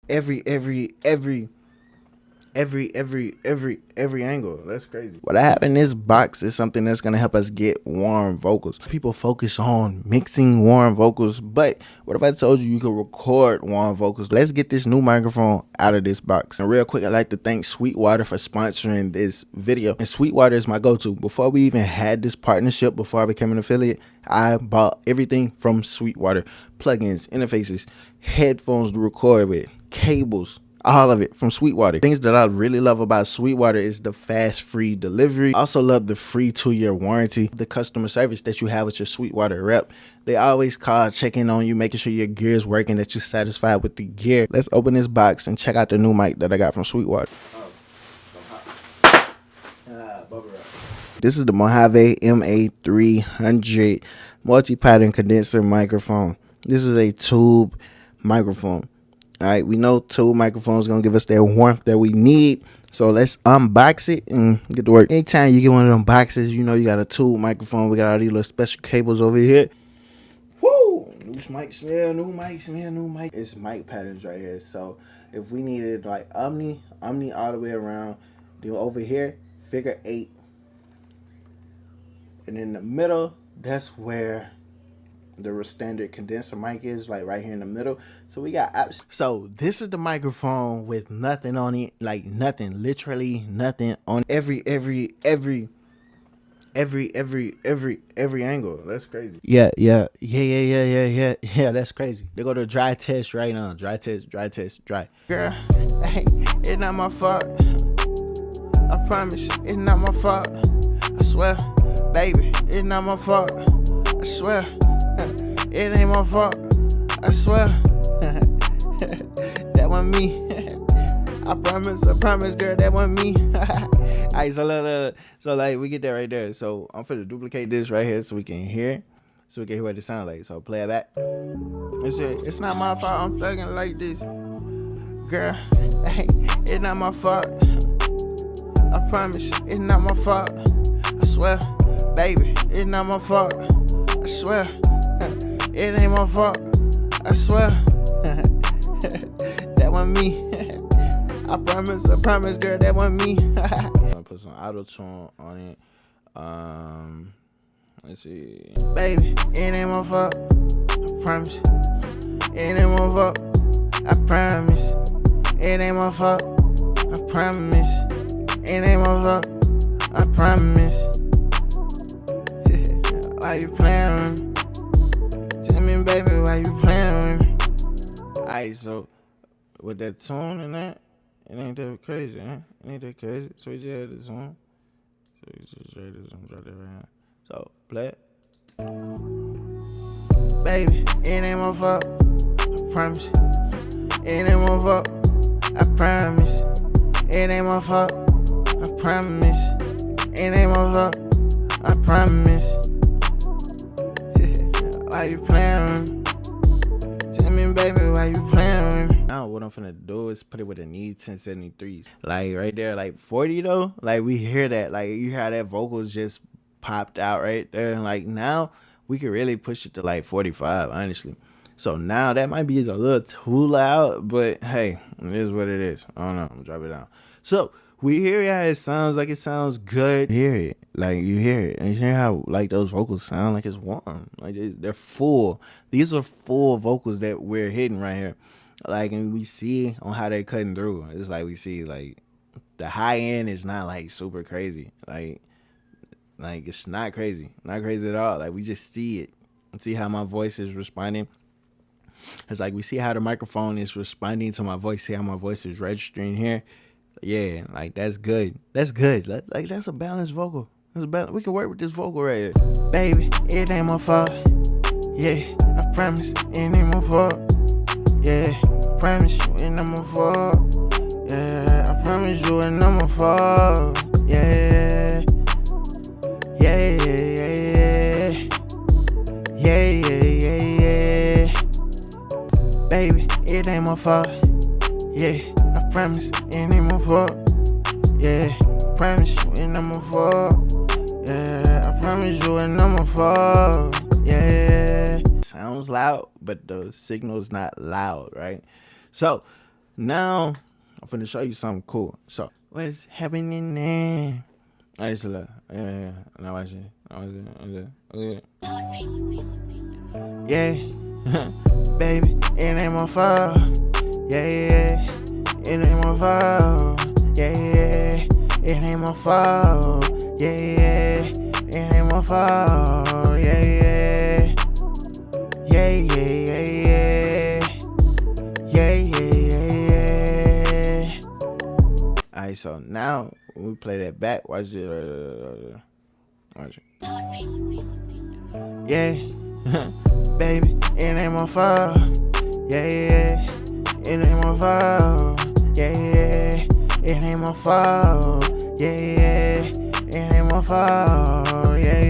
every angle. That's crazy. What I have in this box is something that's gonna help us get warm vocals. People focus on mixing warm vocals, but what if I told you could record warm vocals? Let's get this new microphone out of this box. And real quick, I'd like to thank Sweetwater for sponsoring this video. And Sweetwater is my go-to. Before we even had this partnership, before I became an affiliate, I bought everything from Sweetwater. Plugins, interfaces, headphones to record with, cables, all of it from Sweetwater. Things that I really love about Sweetwater is the fast free delivery. I also love the free 2-year warranty, the customer service that you have with your Sweetwater rep. They always call, checking on you, making sure your gear is working, that you're satisfied with the gear. Let's open this box and check out the new mic that I got from Sweetwater. This is the Mojave MA300 multi-pattern condenser microphone. This is a tube microphone. All right, we know tube microphones gonna give us that warmth that we need. So let's unbox it and get to work. Anytime you get one of them boxes, you know you got a tube microphone. We got all these little special cables over here. Woo! New mic smell, new mic smell, new mic. It's mic patterns right here. So if we needed like omni all the way around, then over here, figure 8. And in the middle, that's where the standard condenser mic is, like right here in the middle. So we got apps. So this is the microphone with nothing on it, like nothing, literally nothing on every angle. That's crazy. Yeah, that's crazy. They go to dry test right now. Dry test. Girl, hey, it's not my fault. I promise, it's not my fault. I swear, baby, it's not my fault. I swear. It ain't my fault, I swear. That wasn't me. I promise, girl, that wasn't me. Alright, so like we get that right there. So I'm finna duplicate this right here so we can hear what it sounds like. So play it back. It's not my fault, I'm thugging like this. Girl, hey, it's not my fault. I promise, it's not my fault. I swear, baby, it's not my fault. I swear. It ain't my fault, I swear. That wasn't me. I promise, girl, that wasn't me. I'm gonna put some AutoTune on it. Let's see. Baby, it ain't my fault, I promise. It ain't my fault, I promise. It ain't my fault, I promise. It ain't my fault, I promise. Why you playing with me? Baby, why you playing with me? Alright, so with that tone and that, it ain't that crazy, huh? It ain't that crazy. So we just had this on. So we just drag this on, drop that right now. So play it. Baby, it ain't my fault, I promise. It ain't my fault, I promise. It ain't my fault, I promise. It ain't my fault, I promise. Why you playing with me? Tell me, baby, why you playing with me? Now what I'm finna do is put it with a need 1073. Like right there, like 40 though. Like we hear that, like you hear how that vocals just popped out right there. And like now we can really push it to like 45, honestly. So now that might be a little too loud, but hey, it is what it is. I don't know, I'm gonna drop it down. So we hear how it sounds, like it sounds good. You hear it, like you hear it, and you hear how like those vocals sound like it's warm, like they're full. These are full vocals that we're hitting right here, like, and we see on how they're cutting through. It's like we see like the high end is not like super crazy, like it's not crazy at all. Like we just see it and see how my voice is responding. It's like we see how the microphone is responding to my voice, see how my voice is registering here. Yeah, like that's good. Like that's a balanced vocal. We can work with this vocal right here. Baby, it ain't my fault. Yeah, I promise, it ain't my fault. Yeah, promise you, it ain't my fault. Yeah, I promise you, it ain't my fault. Yeah, baby, it ain't my fault. Yeah, I promise, it ain't my fault. Yeah, promise you, it ain't my fault. Yeah, I promise you, it ain't my fault. Yeah. Sounds loud, but the signal's not loud, right? So Now I'm finna show you something cool. So what's happening there? Alright, so look. Yeah. Now watch it. Yeah. Baby, it ain't my fault. Yeah. It ain't my fault. Yeah. It ain't my fault. Yeah. It ain't my fault. Yeah. Alright, so now when we play that back, watch it. Watch it. Yeah. Baby, it ain't my fault. Yeah. It ain't my fault. Yeah. It ain't my fault. Yeah. It ain't my fault. Yeah.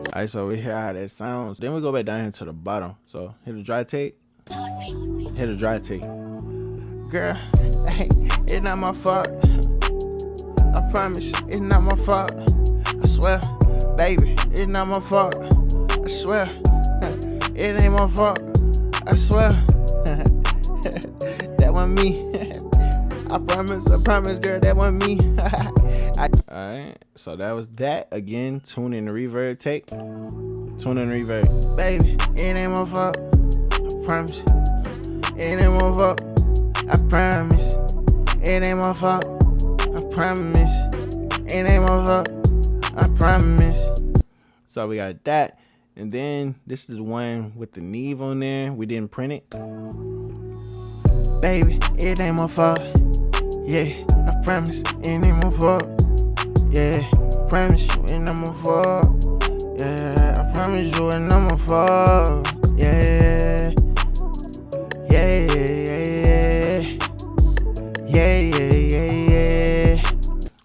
Alright, so we hear how that sounds. Then we go back down here to the bottom. So hit the dry take. Hit the dry take. Girl, hey, it's not my fault. I promise, it's not my fault. I swear, baby, it's not my fault. I swear, it ain't my fault. I swear, that wasn't me. I promise, girl, that wasn't me. Alright, so that was that. Again, tune in the reverb take. Tune in the reverb. Baby, it ain't my fault. I promise. It ain't my fault. I promise. It ain't my fault. I promise. It ain't my fault. I promise. So we got that. And then this is the one with the Neve on there. We didn't print it. Baby, it ain't my fault. Yeah, I promise. It ain't my fault. Yeah, promise you ain't my fault. Yeah, I promise you ain't my fault. Yeah.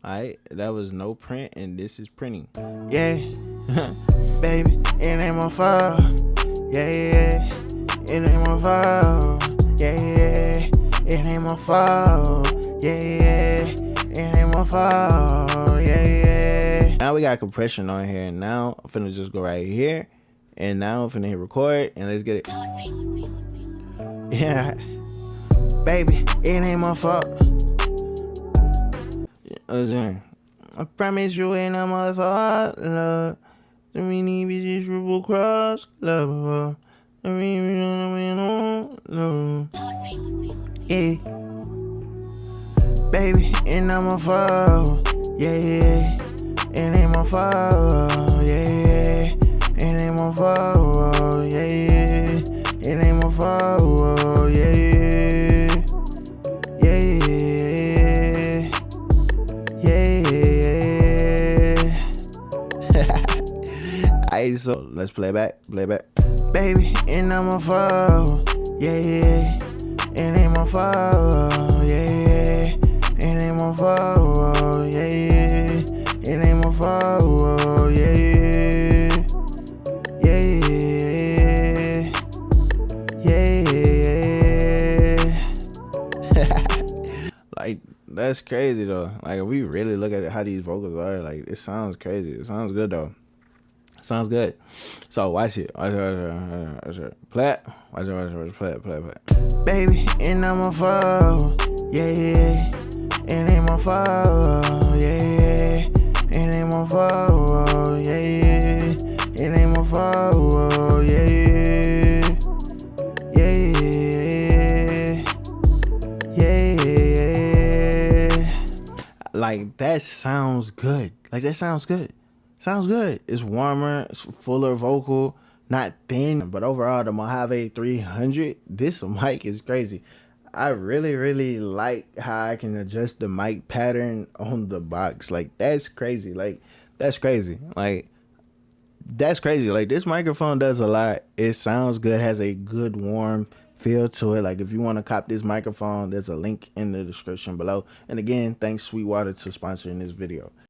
Alright, that was no print, and this is printing. Yeah, baby, it ain't my fault. Yeah, it ain't my fault. Yeah, it ain't my fault. Yeah, it ain't my fault. Yeah. Now we got compression on here, and now I'm finna just go right here, and now I'm finna hit record, and let's get it. Yeah, baby, it ain't my fault. I promise you ain't my fault, love. The many bitches triple cross, love. Yeah, baby, it ain't my fault. Yeah, it ain't my fault. Yeah, it ain't my fault. Yeah, it ain't my fault. Yeah. Alright, so let's play back. Baby, it ain't my fault. Yeah, it ain't my fault. Yeah, it ain't my fault. Yeah, it ain't my fault. Like, that's crazy though. Like, if we really look at how these vocals are, like, it sounds crazy. It sounds good though. Sounds good. So watch it. Watch it. Play it. Watch it. Play it. Baby, it ain't my fault. Yeah, it ain't my fault. Yeah, it ain't my fault. Yeah, it ain't my fault. Like, that sounds good. Sounds good. It's warmer, it's fuller vocal, not thin. But overall, the Mojave 300, this mic is crazy. I really like how I can adjust the mic pattern on the box. Like, that's crazy. Like, that's crazy. Like, this microphone does a lot. It sounds good, has a good warm feel to it. Like, if you want to cop this microphone, there's a link in the description below. And again, thanks Sweetwater to sponsoring this video.